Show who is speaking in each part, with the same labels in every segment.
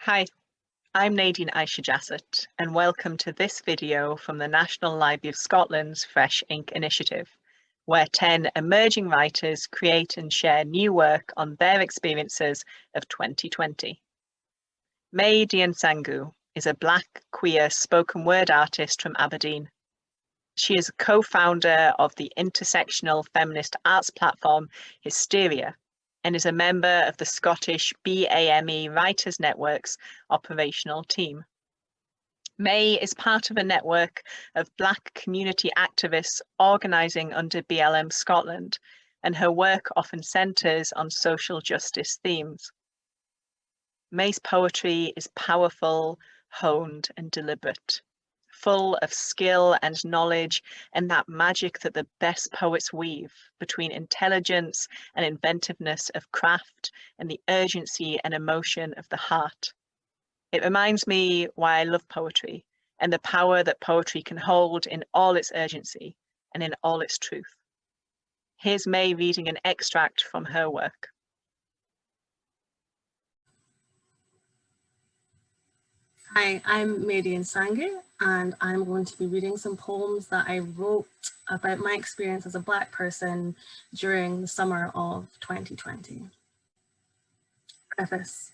Speaker 1: Hi, I'm Nadine Aisha-Jassett, and welcome to this video from the National Library of Scotland's Fresh Ink initiative, where 10 emerging writers create and share new work on their experiences of 2020. Mae Diansangu is a Black queer spoken word artist from Aberdeen. She is a co-founder of the intersectional feminist arts platform Hysteria, and is a member of the Scottish BAME Writers Network's operational team. Mae is part of a network of Black community activists organising under BLM Scotland, and her work often centres on social justice themes. Mae's poetry is powerful, honed and deliberate, full of skill and knowledge and that magic that the best poets weave between intelligence and inventiveness of craft and the urgency and emotion of the heart. It reminds me why I love poetry and the power that poetry can hold in all its urgency and in all its truth. Here's Mae reading an extract from her work.
Speaker 2: Hi, I'm Mae Diansangu, and I'm going to be reading some poems that I wrote about my experience as a Black person during the summer of 2020. Preface.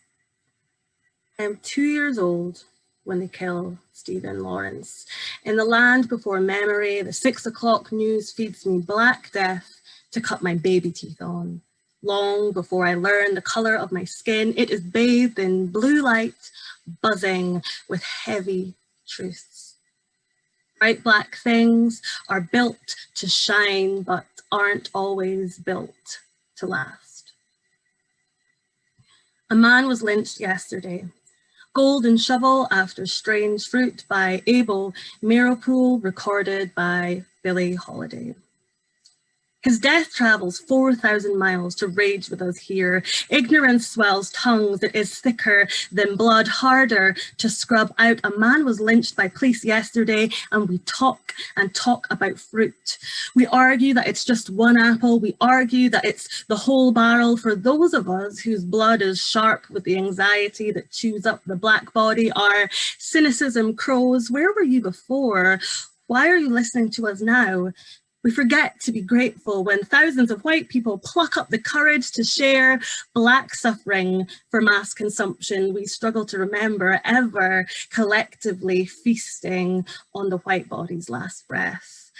Speaker 2: I am 2 years old when they kill Stephen Lawrence. In the land before memory, the 6 o'clock news feeds me Black death to cut my baby teeth on. Long before I learn the colour of my skin, it is bathed in blue light, buzzing with heavy truths. Bright Black things are built to shine, but aren't always built to last. A man was lynched yesterday. Golden Shovel After Strange Fruit by Abel Meeropol, recorded by Billie Holiday. His death travels 4,000 miles to rage with us here. Ignorance swells tongues that is thicker than blood, harder to scrub out. A man was lynched by police yesterday, and we talk and talk about fruit. We argue that it's just one apple. We argue that it's the whole barrel. For those of us whose blood is sharp with the anxiety that chews up the Black body, our cynicism crows. Where were you before? Why are you listening to us now? We forget to be grateful when thousands of white people pluck up the courage to share Black suffering for mass consumption. We struggle to remember ever collectively feasting on the white body's last breath.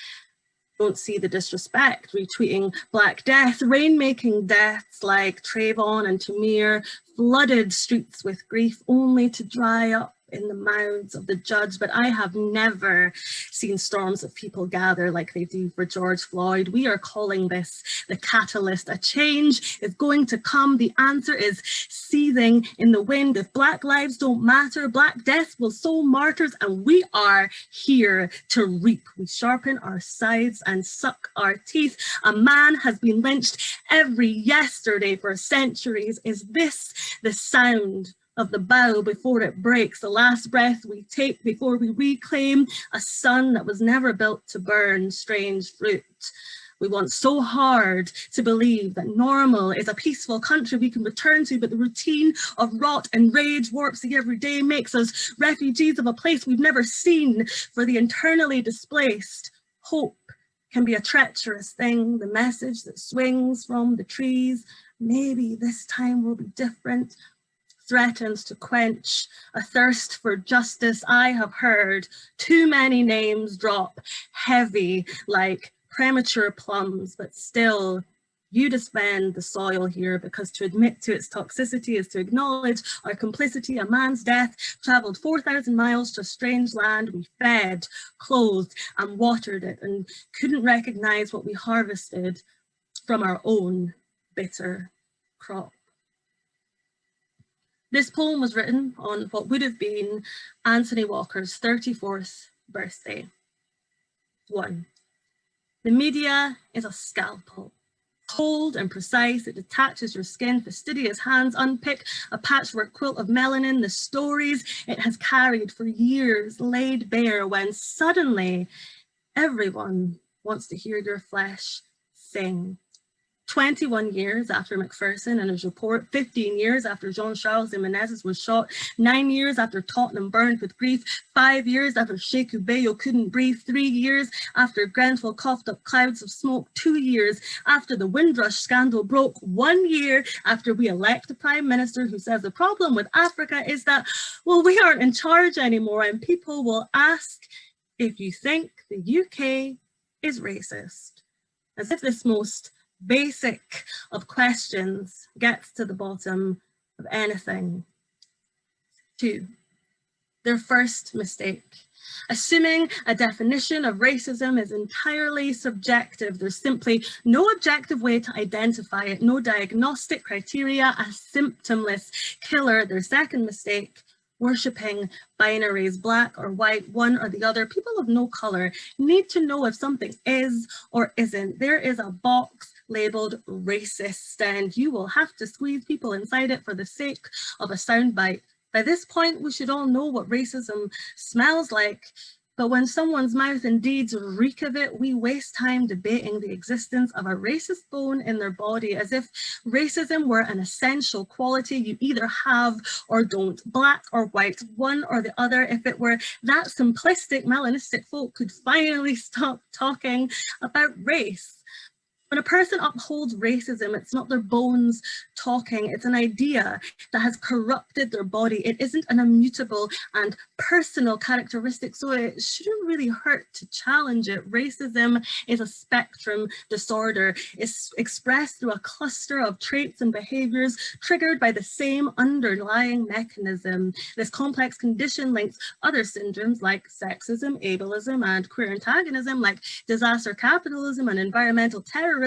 Speaker 2: Don't see the disrespect, retweeting Black death, rainmaking deaths like Trayvon and Tamir, flooded streets with grief only to dry up in the mouths of the judge. But I have never seen storms of people gather like they do for George Floyd. We are calling this the catalyst. A change is going to come. The answer is seething in the wind. If Black lives don't matter, Black death will sow martyrs, and we are here to reap. We sharpen our scythes and suck our teeth. A man has been lynched every yesterday for centuries. Is this the sound of the bough before it breaks, the last breath we take before we reclaim a sun that was never built to burn strange fruit? We want so hard to believe that normal is a peaceful country we can return to, but the routine of rot and rage warps the everyday, makes us refugees of a place we've never seen. For the internally displaced, hope can be a treacherous thing, the message that swings from the trees. Maybe this time will be different, threatens to quench a thirst for justice. I have heard too many names drop heavy like premature plums, but still you defend the soil here, because to admit to its toxicity is to acknowledge our complicity. A man's death traveled 4,000 miles to a strange land. We fed, clothed and watered it, and couldn't recognize what we harvested from our own bitter crop. This poem was written on what would have been Anthony Walker's 34th birthday. 1. The media is a scalpel. Cold and precise, it detaches your skin. Fastidious hands unpick a patchwork quilt of melanin. The stories it has carried for years laid bare, when suddenly everyone wants to hear your flesh sing. 21 years after Macpherson and his report, 15 years after Jean-Charles de Menezes was shot, 9 years after Tottenham burned with grief, 5 years after Sheku Bayo couldn't breathe, 3 years after Grenfell coughed up clouds of smoke, 2 years after the Windrush scandal broke, 1 year after we elect a prime minister who says the problem with Africa is that, well, we aren't in charge anymore, and people will ask if you think the UK is racist. As if this most basic of questions gets to the bottom of anything. 2, their first mistake. Assuming a definition of racism is entirely subjective, there's simply no objective way to identify it, no diagnostic criteria, a symptomless killer. Their second mistake, worshipping binaries, black or white, one or the other. People of no color need to know if something is or isn't. There is a box labeled racist, and you will have to squeeze people inside it for the sake of a soundbite. By this point, we should all know what racism smells like, but when someone's mouth and deeds reek of it, we waste time debating the existence of a racist bone in their body as if racism were an essential quality you either have or don't, black or white, one or the other. If it were that simplistic, melanistic folk could finally stop talking about race. When a person upholds racism, it's not their bones talking, it's an idea that has corrupted their body. It isn't an immutable and personal characteristic, so it shouldn't really hurt to challenge it. Racism is a spectrum disorder. It's expressed through a cluster of traits and behaviors triggered by the same underlying mechanism. This complex condition links other syndromes like sexism, ableism, and queer antagonism, like disaster capitalism and environmental terrorism.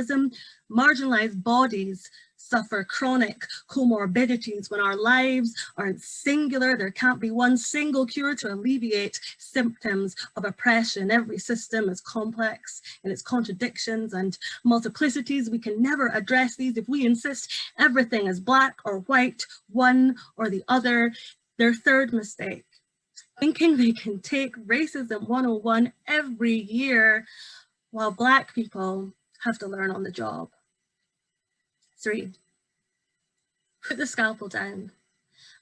Speaker 2: Marginalized bodies suffer chronic comorbidities. When our lives aren't singular, there can't be one single cure to alleviate symptoms of oppression. Every system is complex in its contradictions and multiplicities. We can never address these if we insist everything is black or white, one or the other. Their third mistake, thinking they can take racism 101 every year while Black people have to learn on the job. 3, put the scalpel down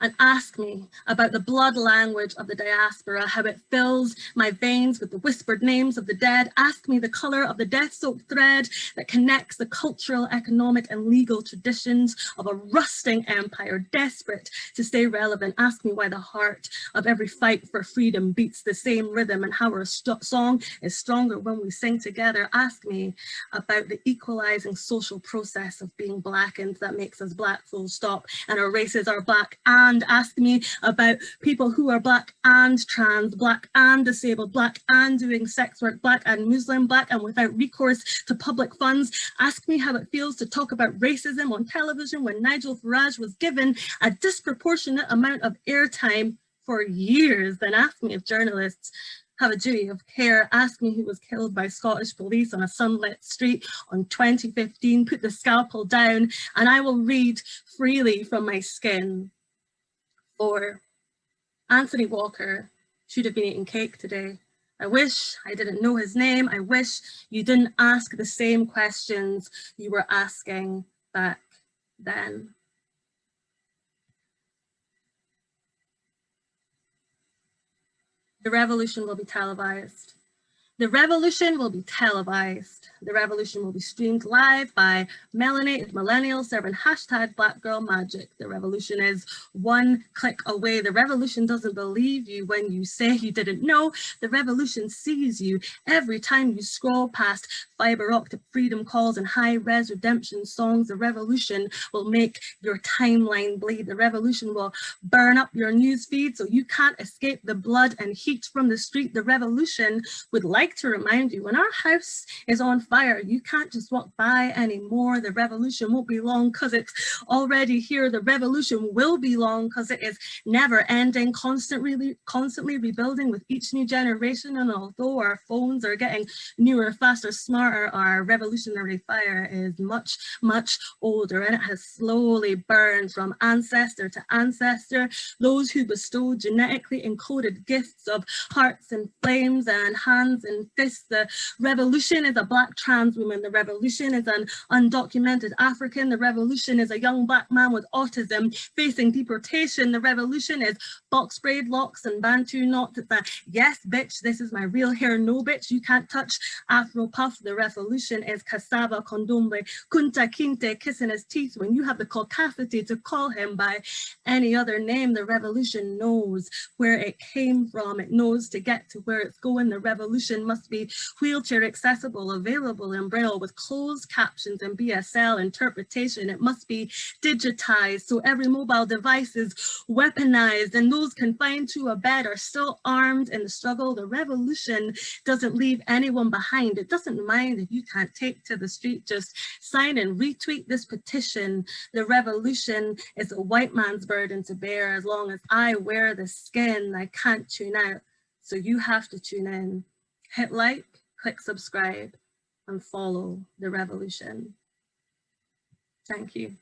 Speaker 2: and ask me about the blood language of the diaspora, how it fills my veins with the whispered names of the dead. Ask me the color of the death-soaked thread that connects the cultural, economic, and legal traditions of a rusting empire desperate to stay relevant. Ask me why the heart of every fight for freedom beats the same rhythm and how our song is stronger when we sing together. Ask me about the equalizing social process of being blackened that makes us Black full stop and our races are Black. And ask me about people who are Black and trans, Black and disabled, Black and doing sex work, Black and Muslim, Black and without recourse to public funds. Ask me how it feels to talk about racism on television when Nigel Farage was given a disproportionate amount of airtime for years. Then ask me if journalists have a duty of care. Ask me who was killed by Scottish police on a sunlit street on 2015. Put the scalpel down and I will read freely from my skin. 4, Anthony Walker should have been eating cake today. I wish I didn't know his name. I wish you didn't ask the same questions you were asking back then. The revolution will be televised. The revolution will be televised. The revolution will be streamed live by melanated millennials serving #BlackGirlMagic. The revolution is one click away. The revolution doesn't believe you when you say you didn't know. The revolution sees you every time you scroll past fiber optic freedom calls and high-res redemption songs. The revolution will make your timeline bleed. The revolution will burn up your news feed so you can't escape the blood and heat from the street. The revolution would like to remind you when our house is on fire, you can't just walk by anymore. The revolution won't be long because it's already here. The revolution will be long because it is never ending, constantly rebuilding with each new generation. And although our phones are getting newer, faster, smarter, our revolutionary fire is much, much older, and it has slowly burned from ancestor to ancestor. Those who bestowed genetically encoded gifts of hearts and flames and hands and and fists. The revolution is a Black trans woman. The revolution is an undocumented African. The revolution is a young Black man with autism facing deportation. The revolution is box braid locks and Bantu knots. It's a yes, bitch, this is my real hair. No, bitch, you can't touch Afro puff. The revolution is cassava, condomble, kunta kinte, kissing his teeth when you have the caucasity to call him by any other name. The revolution knows where it came from. It knows to get to where it's going. The revolution must be wheelchair accessible, available in Braille with closed captions and BSL interpretation. It must be digitized so every mobile device is weaponized and those confined to a bed are still armed in the struggle. The revolution doesn't leave anyone behind. It doesn't mind if you can't take to the street. Just sign and retweet this petition. The revolution is a white man's burden to bear. As long as I wear the skin, I can't tune out. So you have to tune in. Hit like, click subscribe, and follow the revolution. Thank you.